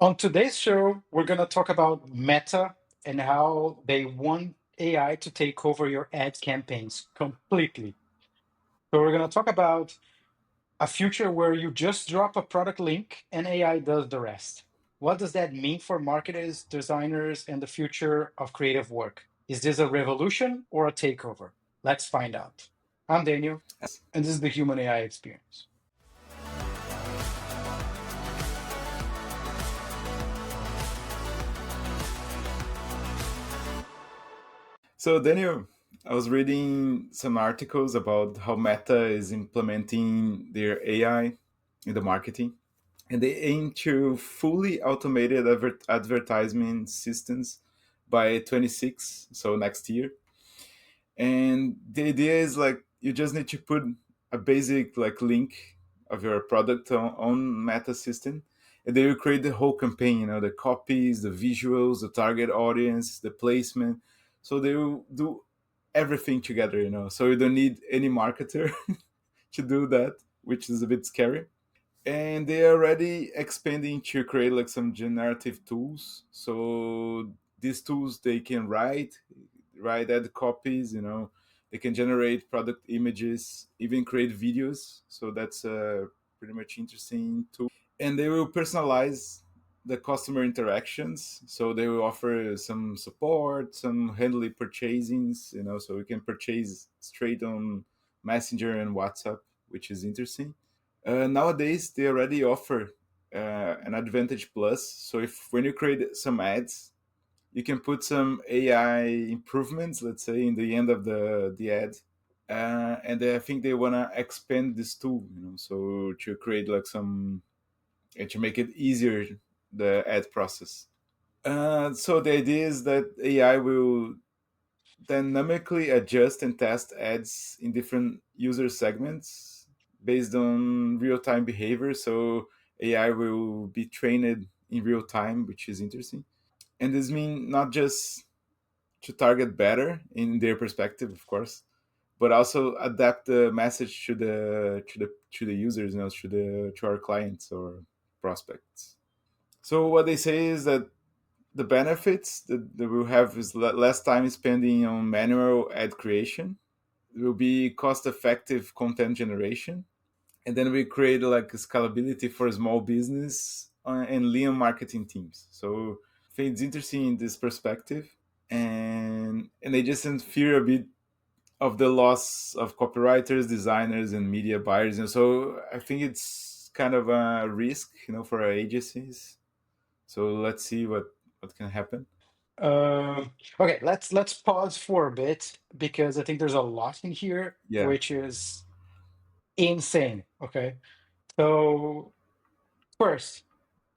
On today's show, we're going to talk about Meta and how they want AI to take over your ad campaigns completely. So, we're going to talk about a future where you just drop a product link and AI does the rest. What does that mean for marketers, designers, and the future of creative work? Is this a revolution or a takeover? Let's find out. I'm Daniel, and this is the Human AI Experience. So, Daniel, I was reading some articles about how Meta is implementing their AI in the marketing, and they aim to fully automated advertisement systems by 26, so next year. And the idea is like you just need to put a basic like link of your product on Meta system, and they will create the whole campaign. The copies, the visuals, the target audience, the placement. So they will do everything together. So you don't need any marketer to do that, which is a bit scary. And they are already expanding to create like some generative tools. So these tools they can write ad copies. They can generate product images, even create videos. So that's pretty much interesting too. And they will personalize the customer interactions. So they will offer some support, some handle purchasings. So we can purchase straight on Messenger and WhatsApp, which is interesting. Nowadays, they already offer an Advantage Plus. So if when you create some ads, you can put some AI improvements, let's say, in the end of the ad. And I think they wanna expand this tool, so to create like some and to make it easier the ad process. So the idea is that AI will dynamically adjust and test ads in different user segments based on real-time behavior. So AI will be trained in real time, which is interesting. And this means not just to target better in their perspective, of course, but also adapt the message to the users, to our clients or prospects. So what they say is that the benefits that we'll have is less time spending on manual ad creation. It will be cost-effective content generation, and then we create like scalability for small business and lean marketing teams. So I think it's interesting in this perspective, and they just fear a bit of the loss of copywriters, designers, and media buyers. And so I think it's kind of a risk, for our agencies. So let's see what can happen. Okay, let's pause for a bit because I think there's a lot in here, Yeah, which is insane. Okay, so first,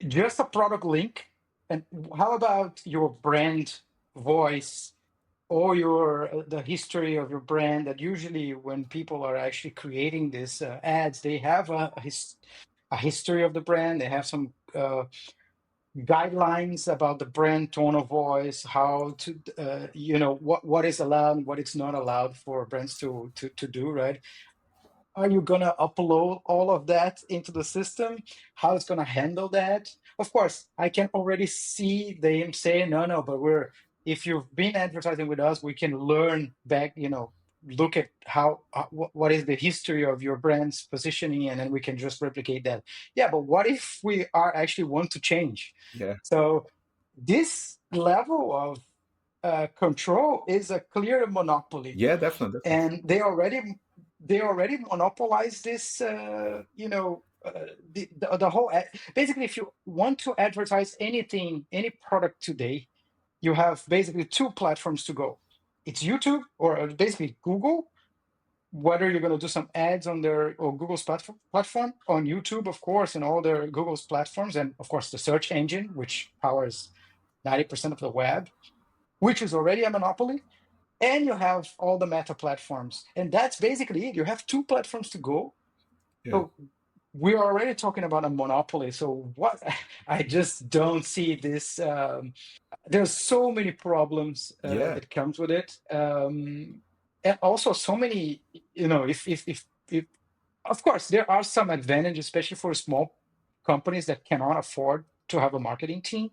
just a product link, and how about your brand voice or your the history of your brand? That usually when people are actually creating these ads, they have a history of the brand. They have some guidelines about the brand tone of voice, how to what is allowed, what is not allowed for brands to do, right? Are you gonna upload all of that into the system? How it's gonna handle that? Of course, I can already see them saying, no, but if you've been advertising with us, we can learn back, look at what is the history of your brand's positioning, and then we can just replicate that. Yeah, but what if we are actually want to change? yeah, So this level of control is a clear monopoly, yeah, definitely, definitely. and they already monopolize this the whole basically, if you want to advertise anything, any product today, you have basically two platforms to go. It's YouTube, or basically Google, whether you're going to do some ads on their or Google's platform on YouTube, of course, and all their Google's platforms, and of course the search engine, which powers 90% of the web, which is already a monopoly. And you have all the meta platforms, and that's basically it. You have two platforms to go. Yeah, So we're already talking about a monopoly. So what? I just don't see this. There's so many problems yeah, that comes with it, and also so many. If of course there are some advantages, especially for small companies that cannot afford. to have a marketing team.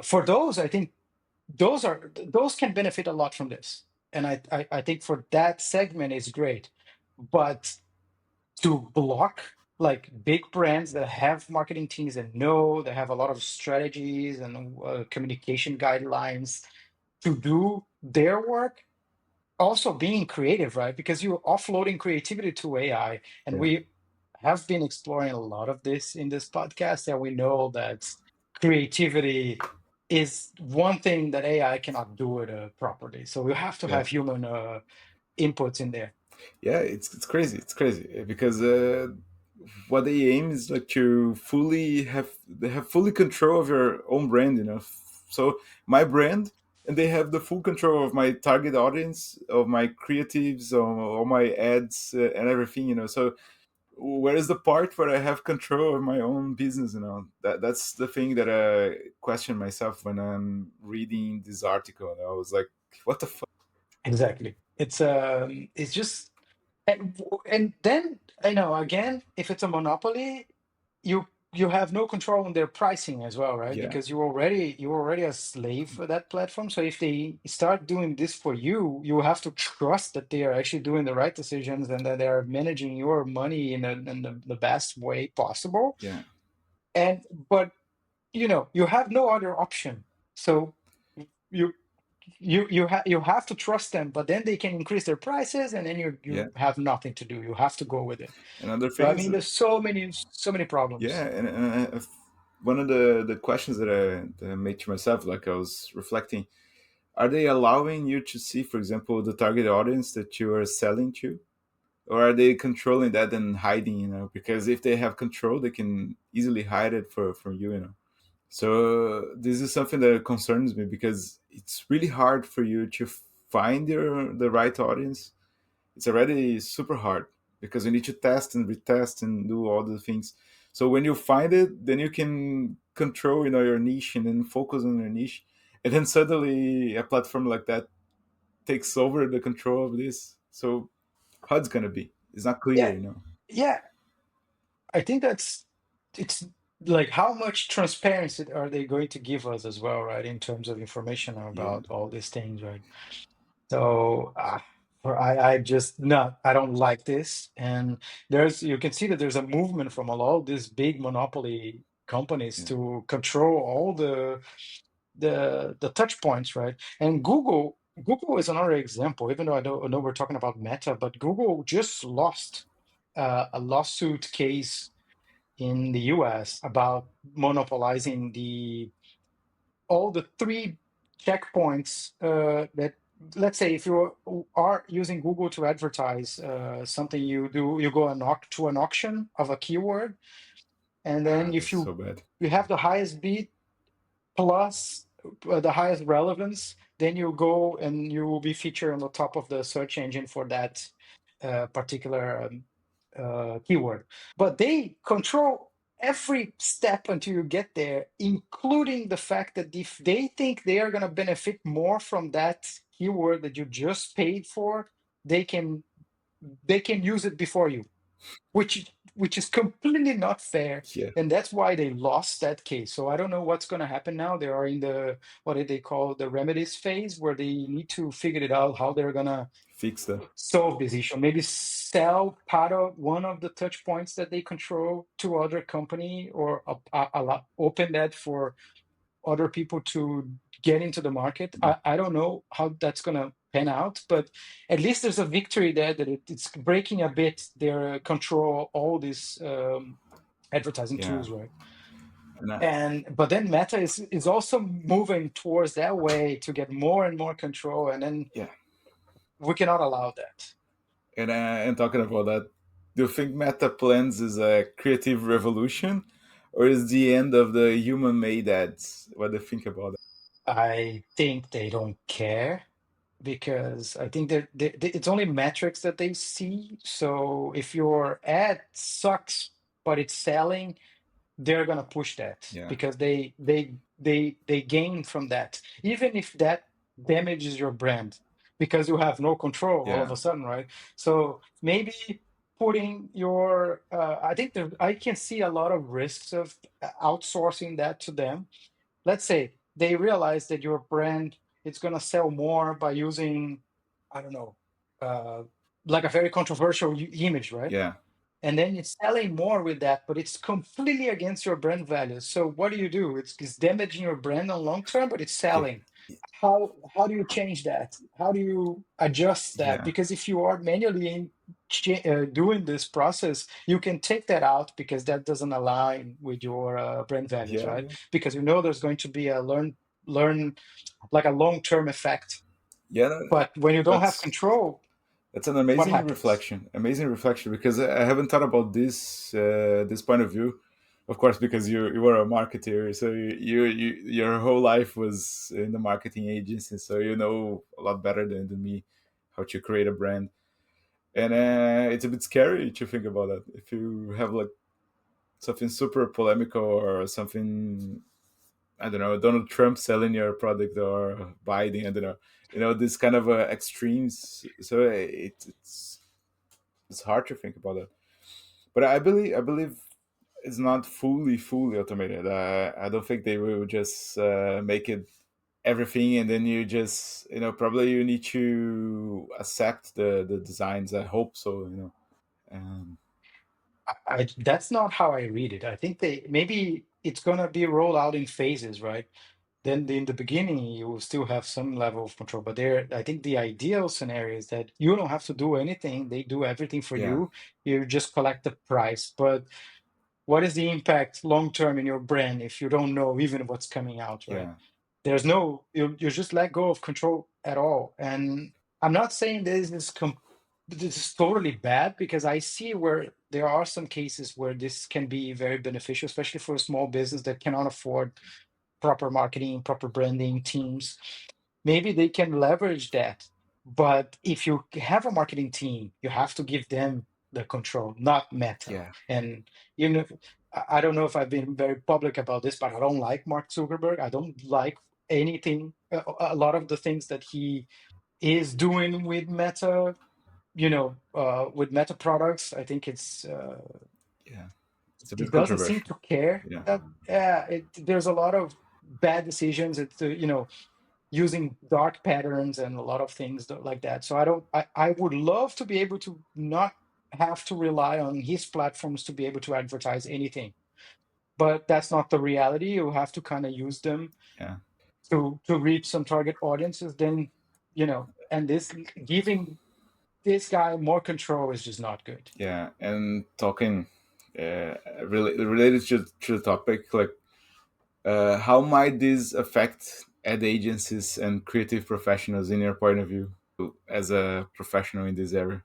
For those, I think those can benefit a lot from this, and I think for that segment is great. But to block like big brands that have marketing teams and know they have a lot of strategies and communication guidelines to do their work, also being creative, right? Because you're offloading creativity to AI, and Yeah, we have been exploring a lot of this in this podcast, and we know that creativity is one thing that AI cannot do it properly. So we have to yeah, have human inputs in there. yeah. It's crazy. It's crazy because what they aim is like to fully have they have fully control of your own brand. You know, so my brand, and they have the full control of my target audience, of my creatives, of all my ads and everything. You know, so where is the part where I have control of my own business? You know, that's the thing that I question myself when I'm reading this article. And I was like, what the fuck? Exactly. It's just and then I know again, if it's a monopoly, you have no control on their pricing as well, right? Yeah, Because you're already a slave for that platform. So if they start doing this for you, you have to trust that they are actually doing the right decisions and that they are managing your money in the best way possible. yeah, And but you have no other option. So you you have to trust them, but then they can increase their prices, and then yeah. you have nothing to do. You have to go with it. Another So thing I is, mean, there's so many yeah, problems. one of the questions that I made to myself, like I was reflecting, are they allowing you to see, for example, the target audience that you are selling to? Or are they controlling that and hiding, you know? Because if they have control, they can easily hide it from you, you know? So this is something that concerns me because it's really hard for you to find the right audience. It's already super hard because you need to test and retest and do all the things. So when you find it, then you can control, you know, your niche and then focus on your niche. And then suddenly a platform like that takes over the control of this. So how it's gonna be? It's not clear, Yeah, you know. yeah. I think it's like how much transparency are they going to give us as well, right? In terms of information Yeah, about all these things, right? So I just not I don't like this. And you can see that there's a movement from all these big monopoly companies yeah, to control all the touch points, right? And Google is another example. Even though I know we're talking about Meta, but Google just lost a lawsuit case in the US about monopolizing the all the three checkpoints that, let's say, if you are using Google to advertise something, you go to an auction of a keyword, and then if that's so bad. you have the highest bid plus the highest relevance, then you go and you will be featured on the top of the search engine for that particular keyword. But they control every step until you get there, including the fact that if they think they are going to benefit more from that keyword that you just paid for, they can they can use it before you, which is completely not fair. Yeah, And that's why they lost that case. So I don't know what's going to happen now. They are in the, what did they call, the remedies phase, where they need to figure it out how they're going to fix that. solve this issue. Maybe sell part of one of the touch points that they control to other company, or open that for other people to get into the market. I don't know how that's going to pan out, but at least there's a victory there, that it's breaking a bit their control, all these advertising Yeah, tools, right? and And but then Meta is also moving towards that way to get more and more control, and then yeah, we cannot allow that. and talking about that, do you think Meta plans is a creative revolution, or is the end of the human-made ads? What do you think about that? I think they don't care, because I think that it's only metrics that they see. So if your ad sucks but it's selling, they're gonna push that, Yeah, because they gain from that, even if that damages your brand, because you have no control all of yeah, a sudden, right? So maybe. putting your I think I can see a lot of risks of outsourcing that to them. Let's say they realize that your brand is going to sell more by using, I don't know, uh, like a very controversial image, right? yeah, And then it's selling more with that, but it's completely against your brand values. So what do? It's damaging your brand on long term, but it's yeah, selling. How do you change that? How do you adjust that? yeah, Because if you are manually doing this process, you can take that out because that doesn't align with your brand values, yeah, right? yeah. Because you know there's going to be a learn like a long term effect. Yeah, But when you don't have that's control, that's an what amazing happens? reflection. Amazing reflection because I haven't thought about this point of view. Of course, because you were a marketer, so your whole life was in the marketing agency, so you know a lot better than me how to create a brand. And it's a bit scary to think about that. If you have like something super polemical or something, I don't know, Donald Trump selling your product or Biden, I don't know, this kind of extremes. So it's hard to think about that. But I believe it's not fully automated. I don't think they will just make it everything, and then you just probably you need to accept the designs. I hope so. Um, That's not how I read it. I think they maybe it's gonna be rolled out in phases, right? Then in the beginning you will still have some level of control, but there I think the ideal scenario is that you don't have to do anything, they do everything for yeah, you, you just collect the price. But what is the impact long term in your brand if you don't know even what's coming out, right? yeah, There's no you just let go of control at all. And I'm not saying this is totally bad, because I see where there are some cases where this can be very beneficial, especially for a small business that cannot afford proper marketing, proper branding teams. Maybe they can leverage that. But if you have a marketing team, you have to give them the control, not Meta. yeah, And even if I don't know if I've been very public about this, but I don't like Mark Zuckerberg. I don't like anything, a lot of the things that he is doing with Meta, with Meta products. I think yeah. It's a he bit doesn't seem controversial. to care Yeah, that. Yeah, there's a lot of bad decisions. It's using dark patterns and a lot of things like that. So I would love to be able to not have to rely on his platforms to be able to advertise anything. But that's not the reality. You have to kind of use them yeah, to reach some target audiences. Then, and this giving this guy more control is just not good. yeah. And talking related to the topic, like how might this affect ad agencies and creative professionals in your point of view as a professional in this area?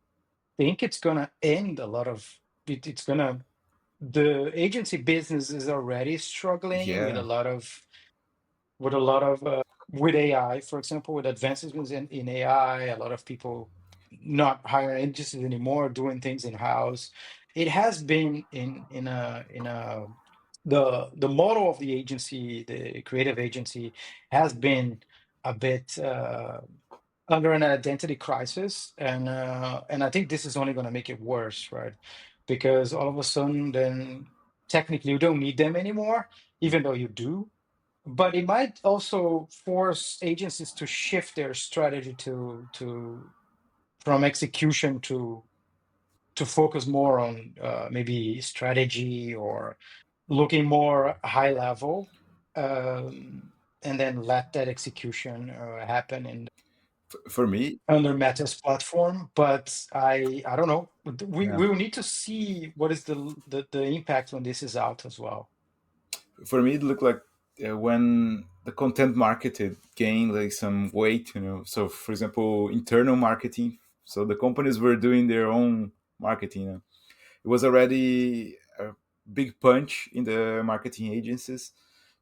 Think it's gonna end a lot of it's gonna the agency business is already struggling with a Yeah, lot of with AI, for example, with advancements in AI, a lot of people not hiring agencies anymore, doing things in house. It has been in a the model of the agency, the creative agency, has been a bit under an identity crisis, and I think this is only going to make it worse, right? Because all of a sudden, then technically you don't need them anymore, even though you do. But it might also force agencies to shift their strategy to from execution to focus more on maybe strategy or looking more high level, and then let that execution happen for me, under Meta's platform. But I don't know. We yeah, we will need to see what is the impact when this is out as well. for me it looked like when the content marketed gained like some weight. So for example, internal marketing. So the companies were doing their own marketing. It was already a big punch in the marketing agencies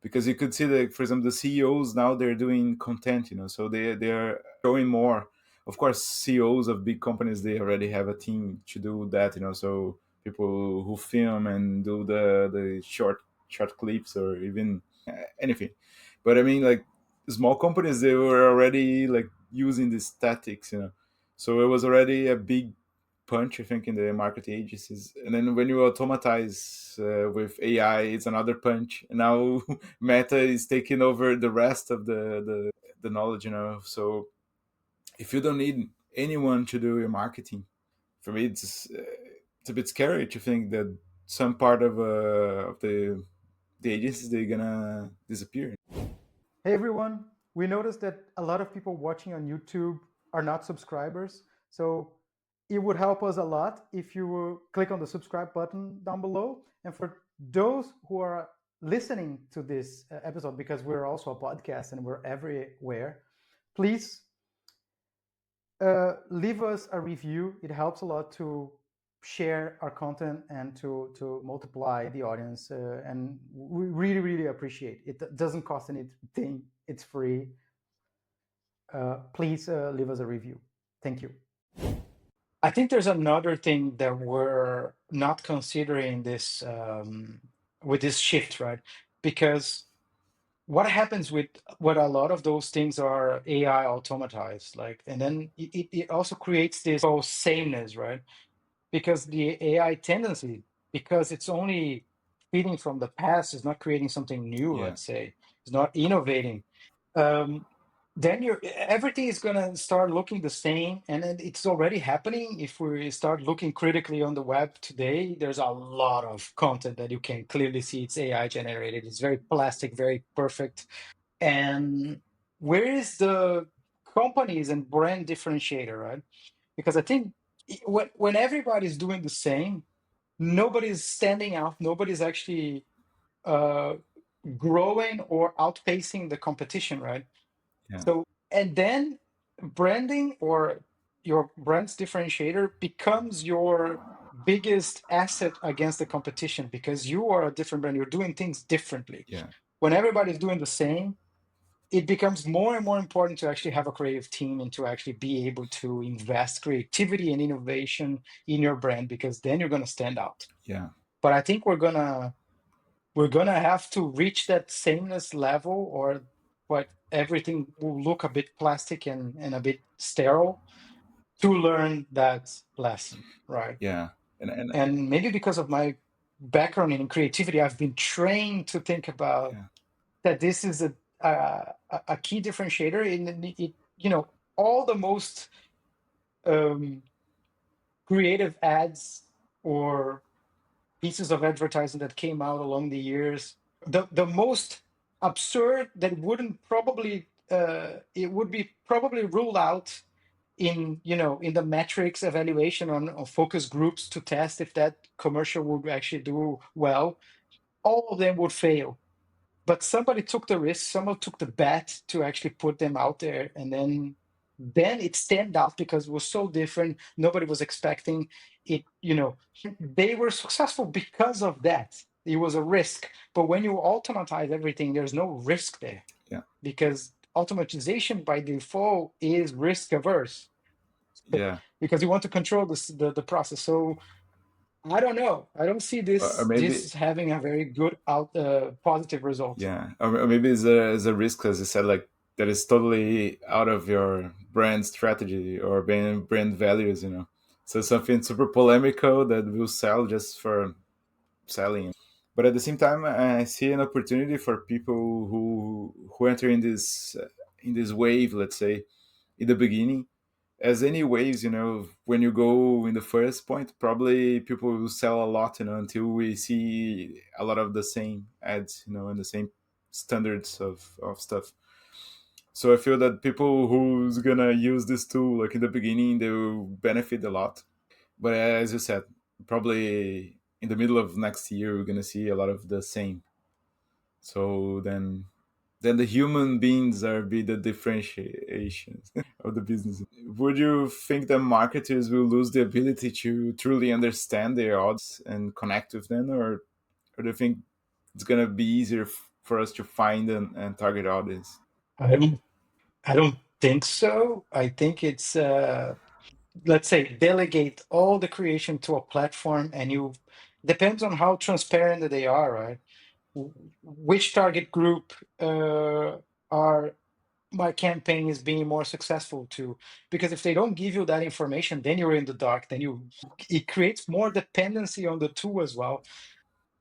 because you could see that, for example, the CEOs now they're doing content, so they're showing more. Of course, CEOs of big companies they already have a team to do that, so people who film and do the short clips or even anything. But I mean, like small companies, they were already like using the statics, so it was already a big punch, I think, in the marketing agencies. And then when you automatize with AI, it's another punch. And now Meta is taking over the rest of the knowledge, So if you don't need anyone to do your marketing, for me, it's a bit scary to think that some part of the agencies, they're gonna disappear. Hey everyone, we noticed that a lot of people watching on YouTube are not subscribers. So it would help us a lot if you will click on the subscribe button down below. And for those who are listening to this episode, because we're also a podcast and we're everywhere, please leave us a review. It helps a lot to share our content and to multiply the audience. And we really, really appreciate it. It doesn't cost anything, it's free. Please leave us a review. Thank you. I think there's another thing that we're not considering this with this shift, right? Because what happens with what a lot of those things are AI automatized, like, and then it also creates this whole sameness, right? Because the AI tendency, because it's only feeding from the past, is not creating something new, Yeah, let's say, it's not innovating. Um, then everything is going to start looking the same, and it's already happening. If we start looking critically on the web today, there's a lot of content that you can clearly see it's AI generated. It's very plastic, very perfect. And where is the companies and brand differentiator, right? Because I think when everybody's doing the same, nobody's standing out, nobody's actually uh, growing or outpacing the competition, right? yeah, So, and then branding or your brand's differentiator becomes your biggest asset against the competition because you are a different brand. You're doing things differently. yeah, When everybody's doing the same, it becomes more and more important to actually have a creative team and to actually be able to invest creativity and innovation in your brand because then you're going to stand out. yeah, But I think we're gonna have to reach that sameness level or what everything will look a bit plastic and a bit sterile to learn that lesson, right? yeah. And And maybe because of my background in creativity, I've been trained to think about yeah, that this is a key differentiator in it, all the most um, creative ads or pieces of advertising that came out along the years. The most absurd that wouldn't probably it would be probably ruled out in the metrics evaluation on focus groups to test if that commercial would actually do well. All of them would fail, but somebody took the risk, someone took the bet to actually put them out there, and then it stand out because it was so different, nobody was expecting it. They were successful because of that. It was a risk, but when you automatize everything, there's no risk there yeah, because automatization by default is risk averse yeah. because you want to control the process. So I don't know, I don't see Or this maybe, having a very good positive result. yeah, or maybe it's a risk, as you said, like that is totally out of your brand strategy or brand values. So something super polemical that will sell just for selling. But at the same time, I see an opportunity for people who enter in this wave, let's say, in the beginning. As any waves, when you go in the first point, probably people will sell a lot, until we see a lot of the same ads, and the same standards of stuff. So I feel that people who's gonna use this tool, like in the beginning, they will benefit a lot. But as you said, probably in the middle of next year, we're gonna see a lot of the same. So then the human beings are be the differentiation of the business. Would you think that marketers will lose the ability to truly understand their audience and connect with them, or do you think it's gonna be easier for us to find and target audience? I don't I don't think so. I think it's let's say delegate all the creation to a platform and you depends on how transparent they are, right? Which target group are my campaign is being more successful too? Because if they don't give you that information, then you're in the dark. Then it creates more dependency on the tool as well.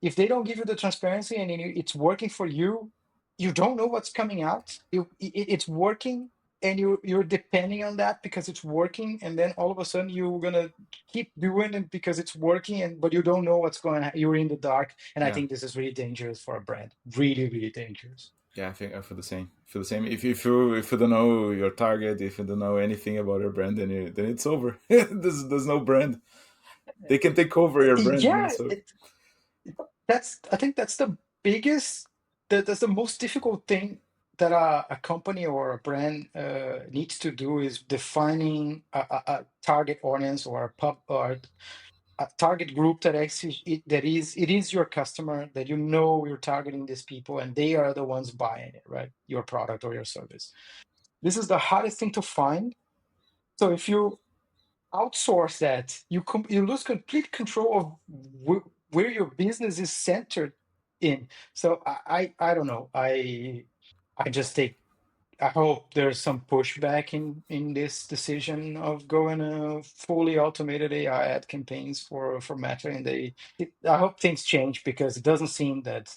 If they don't give you the transparency and it's working for you, you don't know what's coming out. It's working, and you're depending on that because it's working, and then all of a sudden you're gonna keep doing it because it's working, and but you don't know what's going on. You're in the dark, and I Yeah. think this is really dangerous for a brand. Really, really dangerous. Yeah, I think I feel the same. I feel the same. If you don't know your target, if you don't know anything about your brand, then it's over. There's no brand. They can take over your brand, Yeah, So that's I think that's the biggest that's the most difficult thing that a company or a brand needs to do, is defining a target audience or a pub or a target group that actually it is your customer, that you know you're targeting these people and they are the ones buying it, right? Your product or your service. This is the hardest thing to find. So if you outsource that, you lose complete control of where your business is centered in. So I don't know. I just take. I hope there's some pushback in this decision of going fully automated AI ad campaigns for Meta, and I hope things change, because it doesn't seem that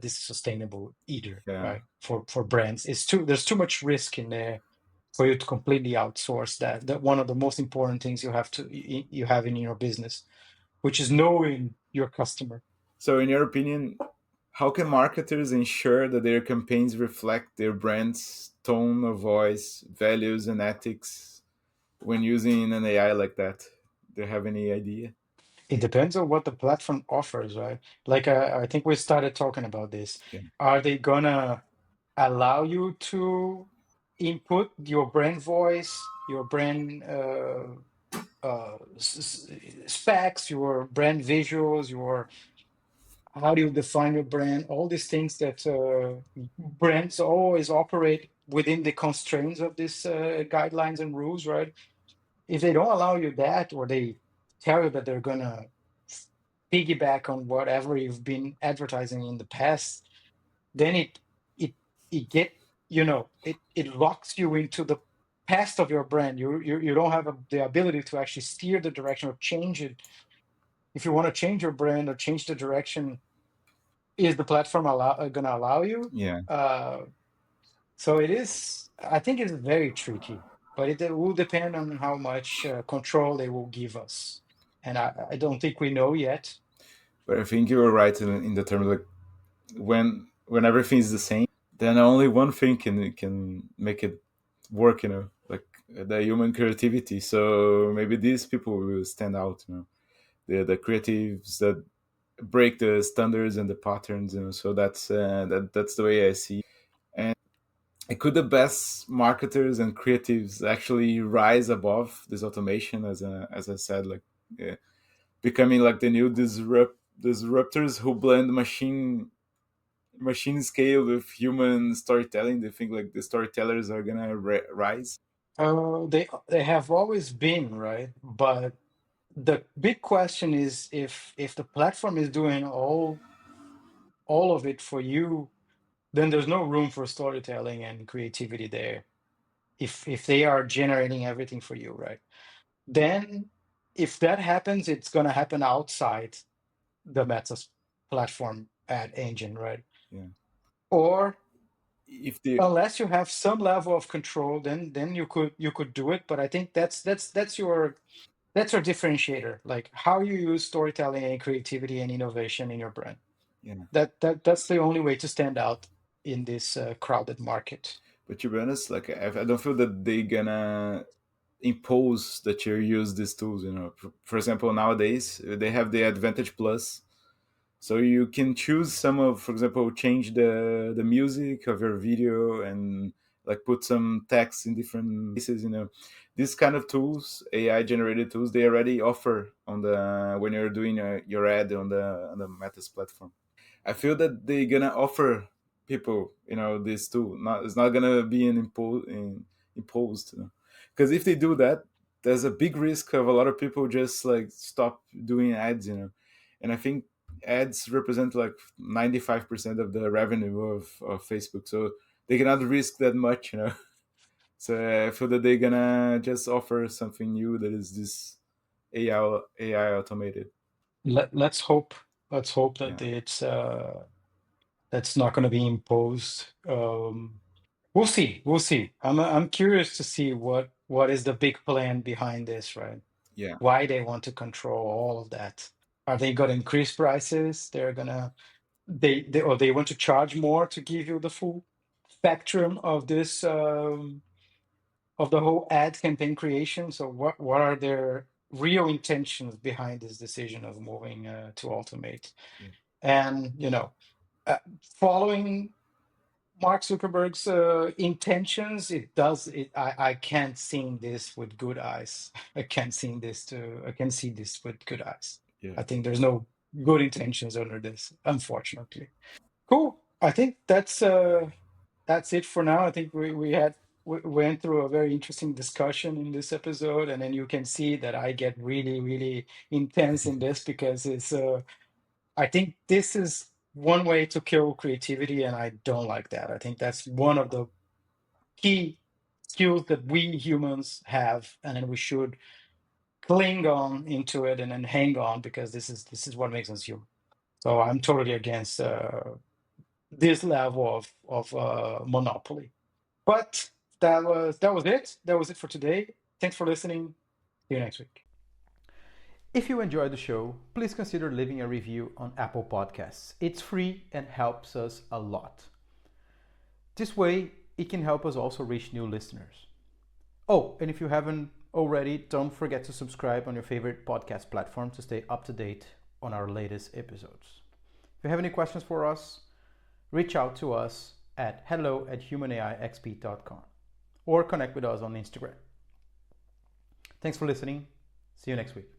this is sustainable either, yeah. right? For brands, there's too much risk in there for you to completely outsource that one of the most important things you have in your business, which is knowing your customer. So, in your opinion, how can marketers ensure that their campaigns reflect their brand's tone of voice, values, and ethics when using an AI like that? Do you have any idea? It depends on what the platform offers, right? Like I think we started talking about this. Yeah. Are they gonna allow you to input your brand voice, your brand specs, your brand visuals, your how do you define your brand? All these things that brands always operate within the constraints of these guidelines and rules, right? If they don't allow you that, or they tell you that they're gonna piggyback on whatever you've been advertising in the past, then it it get it locks you into the past of your brand. You don't have the ability to actually steer the direction or change it. If you want to change your brand or change the direction, is the platform gonna allow you? Yeah. Uh, so it is. I think it's very tricky, but it will depend on how much control they will give us, and I don't think we know yet. But I think you were right in the term, like when everything is the same, then only one thing can make it work. Like the human creativity. So maybe these people will stand out. The creatives that break the standards and the patterns. So that's the way I see. And could the best marketers and creatives actually rise above this automation, as I said, like becoming like the new disruptors who blend machine scale with human storytelling? Do you think like the storytellers are gonna rise? They have always been, right, but the big question is, if the platform is doing all of it for you, then there's no room for storytelling and creativity there. If they are generating everything for you, right? Then if that happens, it's going to happen outside the Meta's platform ad engine, right? Yeah. Or If the unless you have some level of control, then you could do it. But I think that's your differentiator, like how you use storytelling and creativity and innovation in your brand. Yeah. That's the only way to stand out in this crowded market. But to be honest, like I don't feel that they gonna impose that you use these tools. For example, nowadays they have the Advantage Plus, so you can choose some of, for example, change the music of your video and like put some text in different places. These kind of tools, AI generated tools, they already offer on the when you're doing your ad on the Meta's platform. I feel that they're gonna offer people, this too. Not It's not gonna be imposed. Because if they do that, there's a big risk of a lot of people just like stop doing ads. And I think ads represent like 95% of the revenue of Facebook, so they cannot risk that much. So I feel that they're gonna just offer something new that is this AI automated. Let's hope. Let's hope that Yeah, it's that's not going to be imposed. We'll see. We'll see. I'm curious to see what is the big plan behind this, right? yeah, Why they want to control all of that? Are they going to increase prices? They're gonna they or they want to charge more to give you the full spectrum of this of the whole ad campaign creation. So what are their real intentions behind this decision of moving to automate? yeah, And uh, following Mark Zuckerberg's intentions, it does it. I can't see this with good eyes. I can see this with good eyes. yeah. I think there's no good intentions under this, unfortunately. Cool. I think that's it for now. I think we went through a very interesting discussion in this episode, and then you can see that I get really, really intense in this because it's I think this is one way to kill creativity, and I don't like that. I think that's one of the key skills that we humans have, and then we should cling on into it and then hang on because this is what makes us human. So I'm totally against this level of monopoly. But that was it. That was it for today. Thanks for listening. See you next week. If you enjoyed the show, please consider leaving a review on Apple Podcasts. It's free and helps us a lot. This way, it can help us also reach new listeners. Oh, and if you haven't already, don't forget to subscribe on your favorite podcast platform to stay up to date on our latest episodes. If you have any questions for us, reach out to us at hello@humanaixp.com or connect with us on Instagram. Thanks for listening. See you next week.